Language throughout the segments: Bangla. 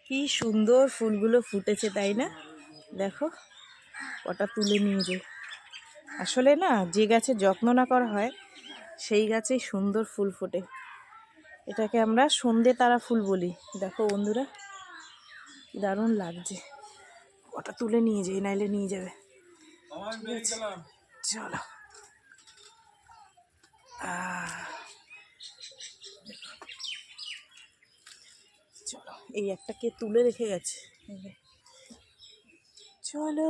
কি সুন্দর ফুলগুলো ফুটেছে, তাই না? দেখো ওটা তুলে নিয়ে যাই। আসলে না, যে গাছের যত্ন না করা হয় সেই গাছেই সুন্দর ফুল ফোটে। এটাকে আমরা সন্ধে তারা ফুল বলি। দেখো বন্ধুরা, দারুণ লাগছে। ওটা তুলে নিয়ে যাই, নাইলে নিয়ে যাবে। চলো। চলো, এই একটা কে তুলে রেখে গেছে। চলো,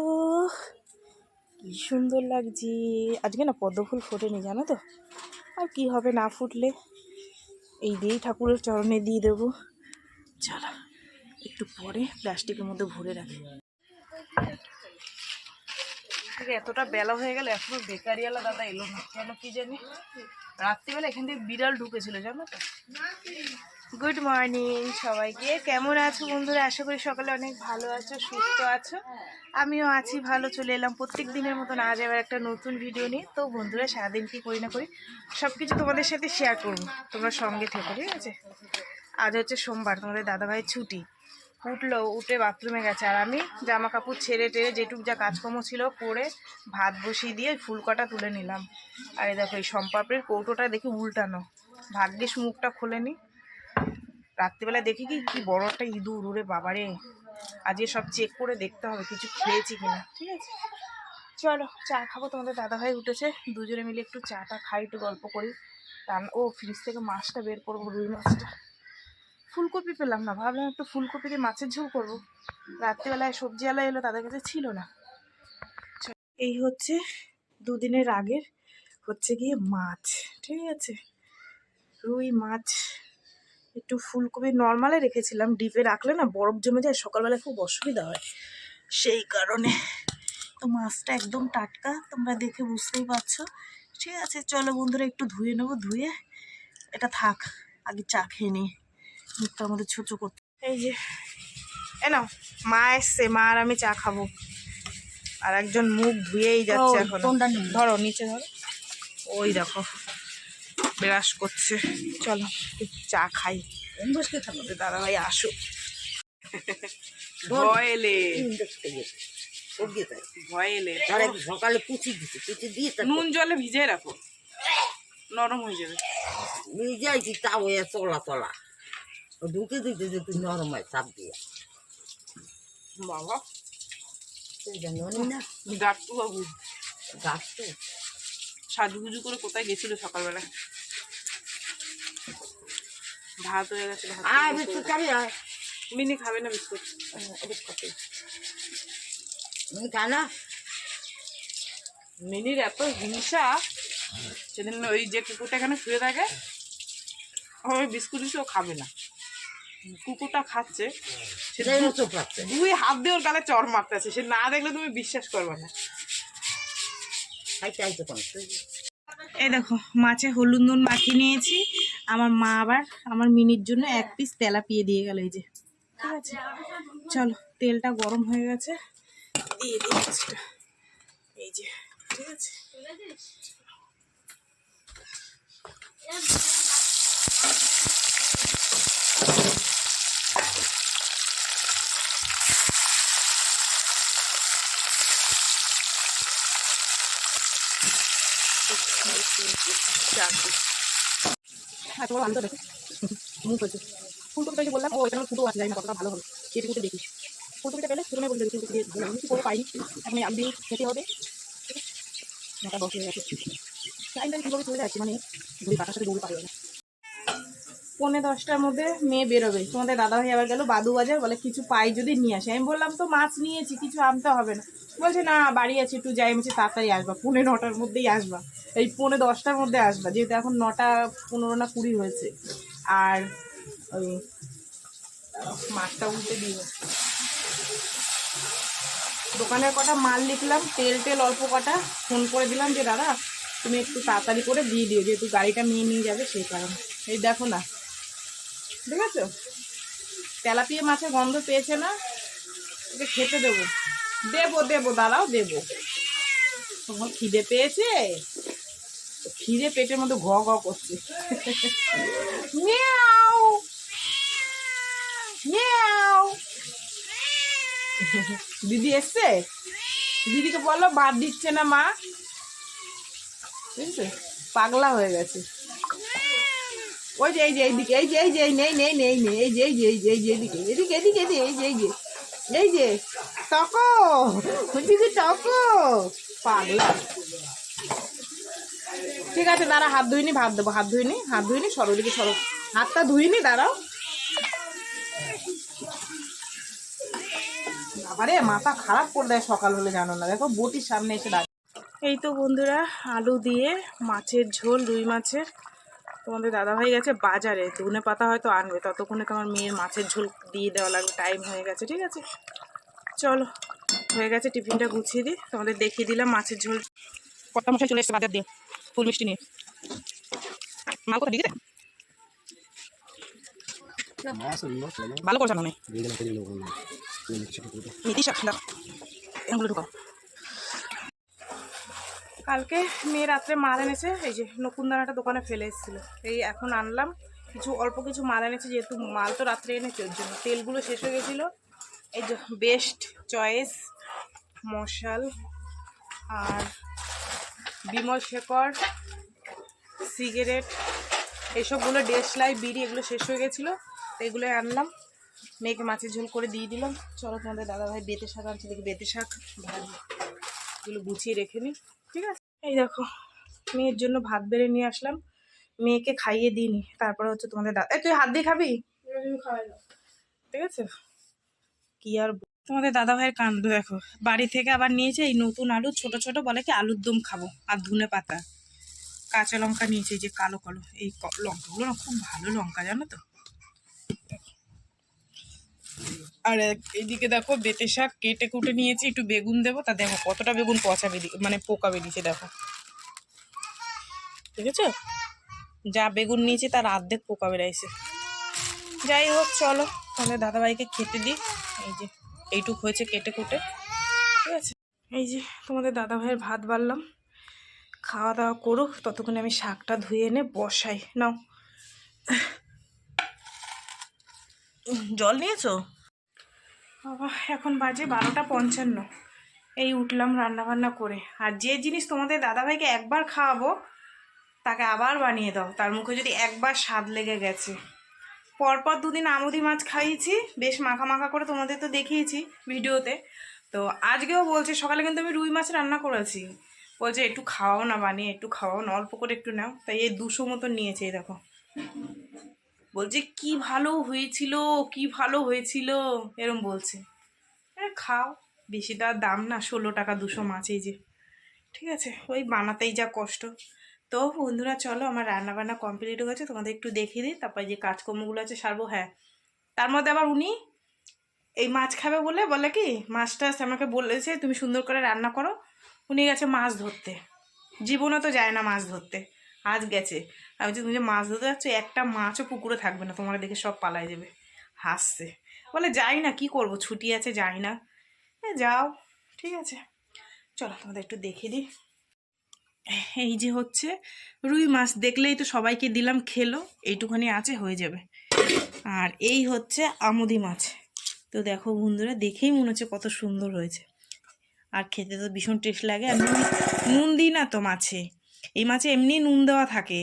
কি সুন্দর লাগছে। আজকে না পদ্ম ফুল ফোটেনি, জানো তো? আর কি হবে না ফুটলে, এই দিয়েই ঠাকুরের চরণে দিয়ে দেবো। চলো, একটু পরে প্লাস্টিকের মধ্যে ভরে রাখি। এতটা বেলা হয়ে গেল, এখনো বেকারিওয়ালা দাদা এলো না কেন কি জানি। রাত্রিবেলা এখান থেকে বিড়াল ঢুকেছিল, জানো তো। গুড মর্নিং সবাইকে, কেমন আছো বন্ধুরা? আশা করি সকালে অনেক ভালো আছো, সুস্থ আছো। আমিও আছি ভালো। চলে এলাম প্রত্যেক দিনের মতন আজ আবার একটা নতুন ভিডিও নিয়ে। তো বন্ধুরা, সারাদিন কি করি না করি সব কিছু তোমাদের সাথে শেয়ার করবো, তোমরা সঙ্গে থেকো, ঠিক আছে? আজ হচ্ছে সোমবার, তোমাদের দাদাভাই ছুটি। উঠলো, উঠে বাথরুমে গেছে, আর আমি জামা কাপড় ছেড়ে টেড়ে যেটুক যা কাজকর্ম ছিল করে ভাত বসিয়ে দিয়ে ফুল কটা তুলে নিলাম। আর এই দেখো, এই সম্পাপড়ির কৌটোটা দেখি উল্টানো, ভাগ্যিস মুখটা খোলেনি। রাত্রিবেলা দেখি কি বড় একটা ইঁদুর, উড়ে বাবারে। আজকে সব চেক করে দেখতে হবে কিছু খেয়েছি কিনা, ঠিক আছে? চলো চা খাবো, তোমাদের দাদাভাই উঠেছে, দুজনে মিলে একটু চাটা খাই, একটু গল্প করি। ও ফ্রিজ থেকে মাছটা বের করবো, রুই মাছটা। ফুলকপি পেলাম না, ভাবলাম একটু ফুলকপি দিয়ে মাছের ঝোল করবো। রাত্রিবেলায় সবজিওয়ালা এলো, তাদের কাছে ছিল না। এই হচ্ছে দুদিনের আগের হচ্ছে গিয়ে মাছ, ঠিক আছে? রুই মাছ, একটু ফুলকপি নর্মালে রেখেছিলাম, ডিপে রাখলে না বরফ জমে যায়, সকালবেলা খুব অসুবিধা হয়, সেই কারণে। তো মাছটা একদম টাটকা, তোমরা দেখে বুঝতেই পারছো, ঠিক আছে? চলো বন্ধুরা, একটু ধুয়ে নেবো, ধুয়ে এটা থাক, আগে চা খেয়ে নিই, মুখটার মধ্যে ছোটো করতে। এই যে নাও, মা এসছে, মা আর আমি চা খাবো। আর একজন মুখ ধুয়েই যাচ্ছে এখন। ধরো, নিচে ধরো, ওই দেখো ব্রাশ করছে। চলো চা খাই, দাদা ভাই আসো। সকালে কুচি দিতে কুচি দিয়ে নুন জলে ভিজিয়ে রাখো, নরম হয়ে যাবে। ভিজাইছি তাও চলা চলা ঢুকে দিতে যে তুই নরম হয় চাপ দিয়ে। বাবা না গাট্টু বাবু গাছ তো সাজুগুজু করে কোথায় গেছিল সকালবেলা? ভাত হয়ে গেছে, বিস্কুট খাবি? মিনি খাবে না বিস্কুট? খায় না। মিনির এত হিংসা, সেদিন ওই যে কুকুরটা এখানে শুয়ে থাকে, ওই বিস্কুট ও খাবে না। কুকুরটা খাচ্ছে, দুই হাত দিয়ে ওর গালে চড় মারতেছে, সে না দেখলে তুমি বিশ্বাস করবে না। এই দেখো, মাছে হলুদ নুন মাখিয়ে নিয়েছি। আমার মা আবার আমার মিনির জন্য এক পিস তেলাপিয়া দিয়ে গেল, এই যে, ঠিক আছে? চলো, তেলটা গরম হয়ে গেছে, দিয়ে দিই মাছটা, এই যে, ঠিক আছে? ফুলকপিটা বললাম, ও এখানে ফুটো আছে, যাই না কতটা ভালো হবে, কেটে কুটে দেখিস। ফুলকপিটা পেলে শুরু বলতে কিছু করে পাইনি, এখন আলু দিয়ে খেতে হবে। নটা বসে গেছে, টাইমটা কীভাবে চলে যাচ্ছে, মানে ঘুরি পাটার সাথে দৌড়ে পারে না। 9:45টার মধ্যে মেয়ে বেরোবে, তোমাদের দাদাভাই আবার গেল বাদু বাজার, বলে কিছু পাই যদি নিয়ে আসে। আমি বললাম তো মাছ নিয়েছি, কিছু আনতে হবে না। বলছে না, বাড়ি আছে, একটু যাই। বলছে তাড়াতাড়ি আসবা, 9:45টার মধ্যেই আসবা, এই 9:10টার মধ্যে আসবা, যেহেতু এখন 9:15 না 20 হয়েছে। আর ওই মাছটা উল্টে দিয়ে দোকানের কটা মাল লিখলাম, তেল অল্প কটা, ফোন করে দিলাম যে দাদা তুমি একটু তাড়াতাড়ি করে দিয়ে দিও, যেহেতু গাড়িটা নিয়ে যাবে, সেই কারণে। এই দেখো না, ঠিক আছে? তেলাপিয়া মাছের গন্ধ পেয়েছে না, ওকে খেতে দেবো, দাঁড়াও দেবো। তোমার খিদে পেয়েছে, খিদে পেটের মধ্যে ঘ ঘ করছে। মিয়াও মিয়াও দিদি এসছে, দিদিকে বলো ভাত দিচ্ছে না মা, বুঝছে পাগলা হয়ে গেছে। ওই যে এই যে এইদিকে, এই যে এই যে নেই নেই নেই নেই, এই যে এই যে এই যে এই যে এদিকে এদিকে এদিকে এদিকে, এই যে এই যে টকো, ওইদিকে টকো, পাগলা। ঠিক আছে দাঁড়া, হাত ধুইনি, ভাত দেবো, হাত ধুইনি সরো, ওদিকে সরো, হাতটা ধুইনি, দাঁড়াও। আরে মাথা খারাপ করে দেয় সকাল হলে, জানো না, দেখো বটির সামনে এসে দাঁড়িয়ে। এই তো বন্ধুরা আলু দিয়ে মাছের ঝোল, রুই মাছের। তোমাদের দাদাভাই গেছে বাজারে, ধনে পাতা হয়তো আনবে, ততক্ষণে তোমার মেয়ের মাছের ঝোল দিয়ে দেওয়া লাগবে, টাইম হয়ে গেছে। ঠিক আছে চলো, হয়ে গেছে, টিফিনটা গুছিয়ে দিই, তোমাদের দেখিয়ে দিলাম মাছের ঝোল। কটা মশাই চলে এসছে বাজার দিয়ে ফুল মিষ্টি নিয়ে। মাল কোথা দিকে ভালো করছে না এগুলো ঢুকাও। কালকে মেয়ে রাত্রে মাল এনেছে, এই যে নকুনদানাটা দোকানে ফেলে এসেছিলো, এই এখন আনলাম, কিছু অল্প কিছু মাল এনেছে, যেহেতু মাল তো রাত্রে এনেছে ওর জন্য। তেলগুলো শেষ হয়ে গেছিলো, এই যে বেস্ট চয়েস মশাল আর বিমল শেখর সিগারেট, এইসবগুলো ডেসলাই বিড়ি, এগুলো শেষ হয়ে গেছিলো, তো এগুলোই আনলাম। মেয়েকে মাছের ঝোল করে দিয়ে দিলাম। চলো তোমাদের দাদাভাই বেতে শাক আনছে, দেখি বেতে শাক ভাজি, এগুলো গুছিয়ে রেখে নিই। ঠিক আছে এই দেখো মেয়ের জন্য ভাত বেড়ে নিয়ে আসলাম, মেয়েকে খাইয়ে দিইনি, তারপরে হচ্ছে তোমাদের দাদা, তুই হাত দিয়ে খাবি, ঠিক আছে। কি আর তোমাদের দাদা ভাইয়ের কাণ্ড দেখো, বাড়ি থেকে আবার নিয়েছে এই নতুন আলু, ছোট ছোট, বলে কি আলুর দম খাবো, আর ধনে পাতা, কাঁচা লঙ্কা নিয়েছে, এই যে কালো কালো, এই লঙ্কাগুলো না খুব ভালো লঙ্কা জানো তো। আর এইদিকে দেখো বেতে শাক কেটে কুটে নিয়েছি, একটু বেগুন দেবো, তা দেখো কতটা বেগুন পচা বেরিয়ে, মানে পোকা বেরিয়েছে দেখো, ঠিক আছে, যা বেগুন নিয়েছি তার অর্ধেক পোকা বেরাইছে। যাই হোক চলো তাহলে দাদাভাইকে খেতে দিই, এই যে এইটুক হয়েছে কেটে কুটে, ঠিক আছে। এই যে তোমাদের দাদাভাইয়ের ভাত বাড়লাম, খাওয়া দাওয়া করুক, ততক্ষণে আমি শাকটা ধুয়ে এনে বসাই। নাও জল নিয়েছো বাবা, এখন বাজে 12:55, এই উঠলাম রান্নাবান্না করে। আর যে জিনিস তোমাদের দাদাভাইকে একবার খাওয়াবো তাকে আবার বানিয়ে দাও, তার মুখে যদি একবার স্বাদ লেগে গেছে। পরপর দুদিন আমুদি মাছ খাইয়েছি, বেশ মাখা মাখা করে, তোমাদের তো দেখিয়েছি ভিডিওতে। তো আজকেও বলছে, সকালে কিন্তু আমি রুই মাছ রান্না করেছি, বলছে একটু খাওয়াও না বানিয়ে, একটু খাওয়াও না, অল্প করে একটু নাও, তাই এই 200 মতন নিয়েছে। এই দেখো বলছে কি ভালো হয়েছিল, কি ভালো হয়েছিল, এরম বলছে। হ্যাঁ খাও, বেশি তার দাম না, 16 টাকা 200 মাছ, এই যে, ঠিক আছে, ওই বানাতেই যা কষ্ট। তো বন্ধুরা চলো, আমার রান্নাবান্না কমপ্লিট হয়ে গেছে, তোমাদের একটু দেখিয়ে দিই, তারপরে যে কাজকর্মগুলো আছে সারবো। হ্যাঁ তার মধ্যে আবার উনি এই মাছ খাবে বলে কি মাছটা আমাকে বলেছে তুমি সুন্দর করে রান্না করো, উনি গেছে মাছ ধরতে, জীবনে তো যায় না মাছ ধরতে, আজ গেছে। আমি বলছি তুমি যে মাছ ধরতে যাচ্ছ, একটা মাছও পুকুরে থাকবে না, তোমার দেখে সব পালাই যাবে, হাসছে, বলে যাই না, কি করব, ছুটি আছে যাই না। যাও ঠিক আছে, চলো তোমাদের একটু দেখে দিই। এই যে হচ্ছে রুই মাছ, দেখলেই তো সবাইকে দিলাম, খেলো, এইটুখানি আছে হয়ে যাবে। আর এই হচ্ছে আমুদি মাছ, তো দেখো বন্ধুরা দেখেই মনে হচ্ছে কত সুন্দর হয়েছে, আর খেতে তো ভীষণ টেস্ট লাগে। আর নুন দিই না তো মাছে, এই মাছে এমনি নুন দেওয়া থাকে,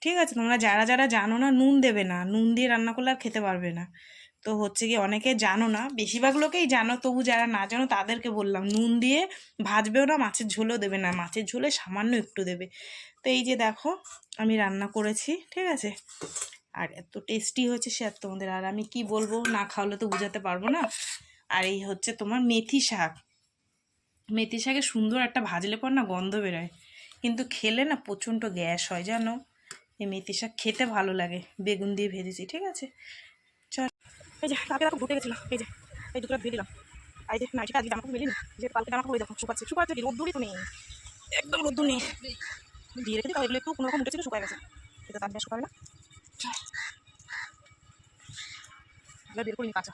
ঠিক আছে। তোমরা যারা যারা জানো না নুন দেবে না, নুন দিয়ে রান্না করলে আর খেতে পারবে না। তো হচ্ছে কি অনেকে জানো না, বেশিরভাগ লোকেই জানো, তবু যারা না জানো তাদেরকে বললাম, নুন দিয়ে ভাজবেও না, মাছের ঝোলও দেবে না, মাছের ঝোলে সামান্য একটু দেবে। তো এই যে দেখো আমি রান্না করেছি, ঠিক আছে, আর এত টেস্টি হয়েছে সে আর তোমাদের আর আমি কি বলবো, না খাওয়ালে তো বোঝাতে পারবো না। আর এই হচ্ছে তোমার মেথি শাক, মেথি শাকে সুন্দর একটা ভাজলে পর না গন্ধ বেরোয়, কিন্তু খেলে না প্রচণ্ড গ্যাস হয় জানো। এই মেথি শাক খেতে ভালো লাগে, বেগুন দিয়ে ভেজেছি, ঠিক আছে। চল এই যে কালকে দেখো ঘুরতে গেছিলাম, এই যে এই দুটো ধুয়ে দিলাম, এই যে না সেটা আজকে জামা কাপড় মেলিনি, যে কালকে জামা কাপড় দেখো শুকাচ্ছে, শুকাচ্ছে কি রোদ্দুরই তো নেই, একদম রোদ্দুর নেই, দিয়ে রেখে দিই, এগুলো একটু কোনোরকম উঠেছিল, শুকায় গেছে, এটা তার বেশ শুকাবে না, এবার বের করিনি কাঁচা,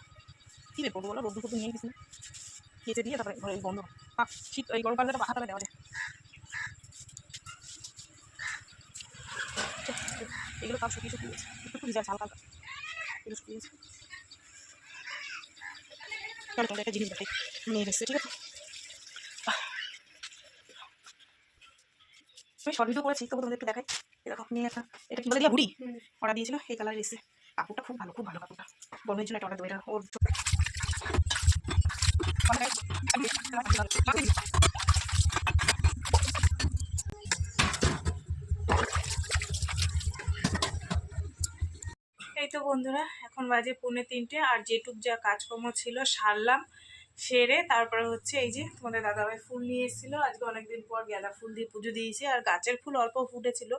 কী বের করবো বলো, রোদ্দুর ফোদ্দুর নিয়ে গেছি না, কেটে দিয়ে তারপরে ঘরে বন্ধ পাক, শীত এই গরমকালে তো পাখা তলে দেওয়া যায়। এগুলো তাও শুকিয়ে শুকিয়েছে, একটু ভিজা হালকা হালকা, এগুলো শুকিয়েছে। চলো তোমাদের একটা জিনিস দেখাই, নিয়ে এসেছে, ঠিক আছে। আমি শর্ট ভিডিও করেছি, তবু তোমাদের একটু দেখাই। এরকম নিয়ে একটা, এটা কি বলে দিয়া ঘুড়ি অর্ডার দিয়েছিল, এই কালার এসেছে। কাপড়টা খুব ভালো, খুব ভালো কাপড়টা। বোনের জন্য একটা অর্ডার দেবো, এটা ওর এই তো বন্ধুরা, এখন বাজে 2:45, আর যেটুক যা কাজকর্ম ছিল সারলাম, সেরে তারপরে হচ্ছে এই যে তোমাদের দাদাভাই ফুল নিয়ে এসেছিলো, আজকে অনেকদিন পর গাঁদা ফুল দিয়ে পুজো দিয়েছে, আর গাছের ফুল অল্প ফুটেছিল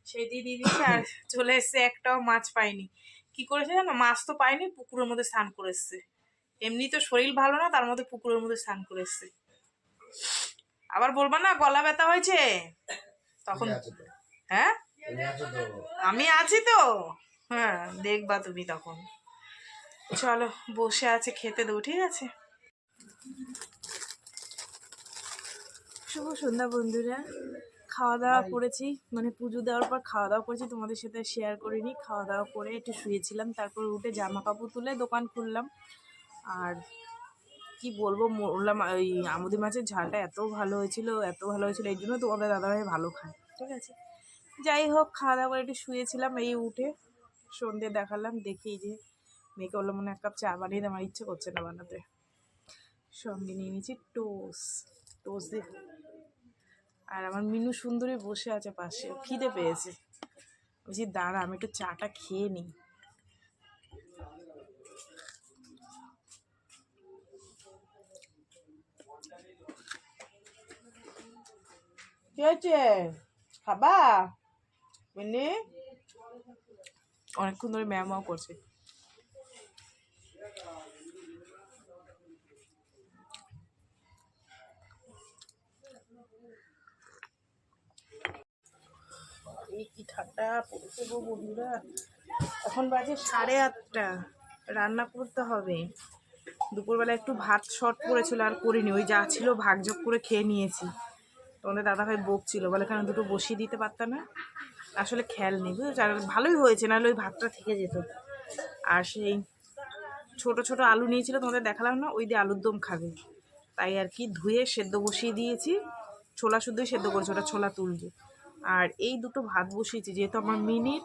সেই দিয়ে দিয়েছে। আর চলে এসছে, একটাও মাছ পাইনি। কি করেছে জানো, মাছ তো পাইনি, পুকুরের মধ্যে স্নান করে এসছে। এমনি তো শরীর ভালো না, তার মধ্যে পুকুরের মধ্যে স্নান করে এসছে। আবার বলবা না গলা ব্যথা হয়েছে তখন। হ্যাঁ আমি আছি তো, হ্যাঁ দেখবা তুমি তখন। চলো বসে আছে, খেতে দেবো, ঠিক আছে। শুভ সন্ধ্যা বন্ধুরা, খাওয়া দাওয়া করেছি, মানে পুজো দেওয়ার পর খাওয়া দাওয়া করেছি, তোমাদের সাথে শেয়ার করিনি। খাওয়া দাওয়া করে একটু শুয়েছিলাম, তারপর উঠে জামা কাপড় তুলে দোকান খুললাম। আর কি বলবো, বললাম ওই আমুদি মাছের ঝালটা এত ভালো হয়েছিল, এত ভালো হয়েছিল, এই জন্য তোমাদের দাদাভাই ভালো খায়, ঠিক আছে। যাই হোক, খাওয়া দাওয়া করে একটু শুয়েছিলাম, এই উঠে সন্ধ্যে দেখালাম, দেখি যে মেয়েকে বললাম মনে 1 কাপ চা বানিয়ে দিই, আমার ইচ্ছে করছে না বানাতে। সঙ্গে নিয়ে নিয়েছি টোস্ট দিয়ে। আর আমার মিনু সুন্দরী বসে আছে পাশে, খিদে পেয়েছে, বলছি দাঁড়া আমি একটু চাটা খেয়ে নিই। কি হয়েছে, খাবা মিনি? অনেকক্ষণ ধরে ম্যাও করছে। এই কি ঠান্ডা পড়েছে গো বন্ধুরা, এখন বাজে 8:30, রান্না করতে হবে। দুপুরবেলা একটু ভাত শর্ট পড়েছিল, আর করিনি, ওই যা ছিল ভাগযোগ করে খেয়ে নিয়েছি। তোমাদের দাদাভাই বকছিল, বলে কেন দুটো বসিয়ে দিতে পারতাম না। আসলে খেয়াল নেই বুঝেছো, আর ভালোই হয়েছে, নাহলে ওই ভাতটা থেকে যেত। আর সেই ছোট ছোট আলু নিয়েছিল, তোমাদের দেখালাম না, ওই দিয়ে আলুর দম খাবে, তাই আর কি ধুয়ে সেদ্ধ বসিয়ে দিয়েছি। ছোলা শুদ্ধই সেদ্ধ করেছি, ওটা ছোলা তুলছে। আর এই দুটো ভাত বসিয়েছি, যেহেতু আমার মিনির,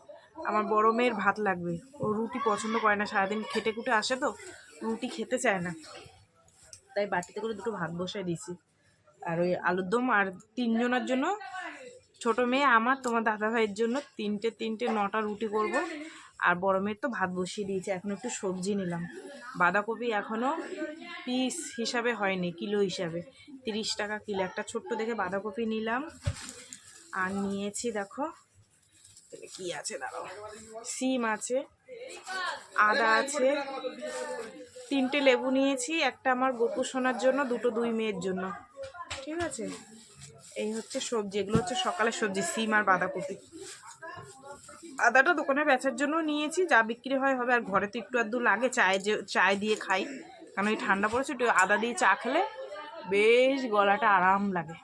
আমার বড় মেয়ের ভাত লাগবে। ও রুটি পছন্দ করে না, সারাদিন খেটে খুটে আসে তো রুটি খেতে চায় না, তাই বাটিতে করে দুটো ভাত বসাই দিয়েছি। আর ওই আলুর দম, আর 3 জনের জন্য, ছোটো মেয়ে আমার, তোমার দাদাভাইয়ের জন্য তিনটে 9টা রুটি করব। আর বড় মেয়ের তো ভাত বসিয়ে দিয়েছে, এখন একটু সবজি নিলাম। বাঁধাকপি এখনও পিস হিসাবে হয়নি, কিলো হিসাবে 30 টাকা কিলো। একটা ছোট্ট দেখে বাঁধাকপি নিলাম। আর নিয়েছি দেখো কি আছে, দাঁড়াও, সিম আছে, আদা আছে, 3টে লেবু নিয়েছি, একটা আমার গোপু সোনার জন্য, দুটো 2 মেয়ের জন্য, ঠিক আছে। এই হচ্ছে সবজি, এগুলো হচ্ছে সকালের সবজি, সিম আর বাঁধাকপি। আদাটা দোকানে বেচার জন্য নিয়েছি, যা বিক্রি হয় হবে। আর ঘরে তো একটু আধটু লাগে, চায় দিয়ে খাই, কারণ এই ঠান্ডা পড়েছে, একটু আদা দিয়ে চা খেলে বেশ গলাটা আরাম লাগে।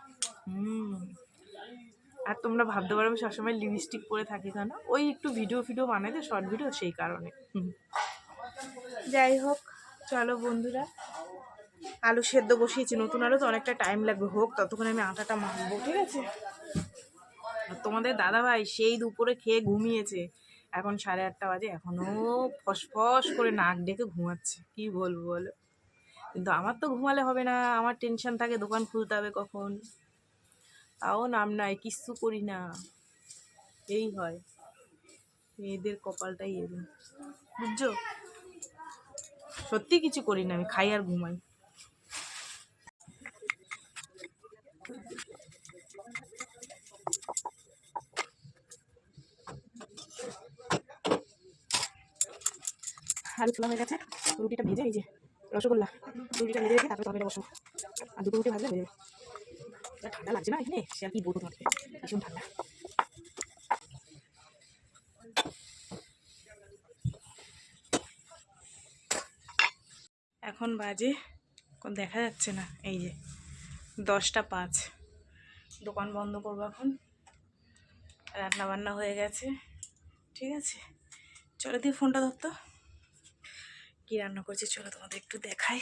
আর তোমরা ভাবতে পারো আমি সবসময় লিপস্টিক পরে থাকি কেন, ওই একটু ভিডিও বানাই তো, শর্ট ভিডিও, সেই কারণে। যাই হোক, চলো বন্ধুরা, আলু সেদ্ধ বসিয়েছি, নতুন আলু তো অনেকটা টাইম লাগবে, হোক ততক্ষণ আমি আটাটা মাখবো, ঠিক আছে। আর তোমাদের দাদাভাই সেই দুপুরে খেয়ে ঘুমিয়েছে, এখন 8:30 বাজে, এখনও ফসফস করে নাক ডেকে ঘুমাচ্ছে, কি বলবো বলো। কিন্তু আমার তো ঘুমালে হবে না, আমার টেনশন থাকে দোকান খুলতে হবে কখন, তাও নাম নাই, কিচ্ছু করি না, এই হয়, মেয়েদের কপালটাই এরকম, বুঝছো। সত্যি কিছু করি না, আমি খাই আর ঘুমাই। আলু তোলা হয়ে গেছে, রুটিটা ভেজে, এই যে রসগোল্লা, রুটিটা ভেজে রেখে তারপরে তবে বসো। আর দুটো রুটি ভাজলে হয়ে যাবে। ঠান্ডা লাগছে না এখানে, সে আর কি বলবো তোমাকে, ভীষণ ঠান্ডা। এখন বাজে, দেখা যাচ্ছে না, এই যে 10টা 5, দোকান বন্ধ করবো এখন। রান্না বান্না হয়ে গেছে, ঠিক আছে। চলো দিয়ে ফোনটা ধরতো, কে কি রান্না করছি চলো তোমাদের একটু দেখাই।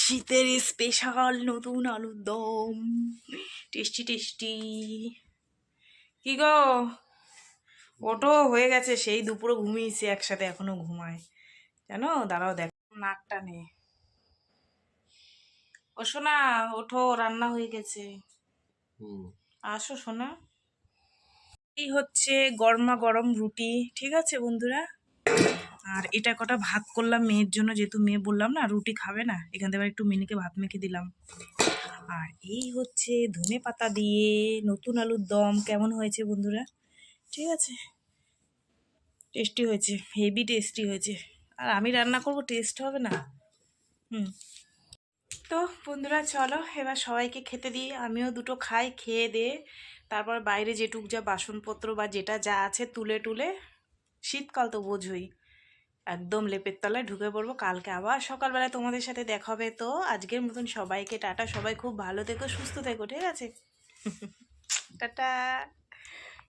শীতের স্পেশাল নতুন আলুর দম, টেস্টি টেস্টি। কি গো, ওটো হয়ে গেছে, সেই দুপুরে ঘুমিয়েছি একসাথে, এখনো ঘুমায় জানো। দাঁড়াও দেখ, নাকটা নে। ও সোনা ওঠো, রান্না হয়ে গেছে, আসো সোনা। এই হচ্ছে গরমা গরম রুটি, ঠিক আছে বন্ধুরা। আর এটা কটা ভাত করলাম মেয়ের জন্য, যেহেতু মেয়ে বললাম না রুটি খাবে না, এখান থেকে আবার একটু মিনিকে ভাত মেখে দিলাম। আর এই হচ্ছে ধনে পাতা দিয়ে নতুন আলুর দম। কেমন হয়েছে বন্ধুরা? ঠিক আছে, টেস্টি হয়েছে, হেভি টেস্টি হয়েছে। আর আমি রান্না করব, টেস্ট হবে না? হুম। তো বন্ধুরা চলো এবার সবাইকে খেতে দিই, আমিও দুটো খাই, খেয়ে দিয়ে তারপর বাইরে যেটুক যা বাসনপত্র বা যেটা যা আছে তুলে টুলে, শীতকাল তো বোঝই, একদম লেপের তলায় ঢুকে পড়বো। কালকে আবার সকালবেলায় তোমাদের সাথে দেখা হবে। তো আজকের মতন সবাইকে টাটা, সবাই খুব ভালো থেকো, সুস্থ থেকো, ঠিক আছে? টাটা।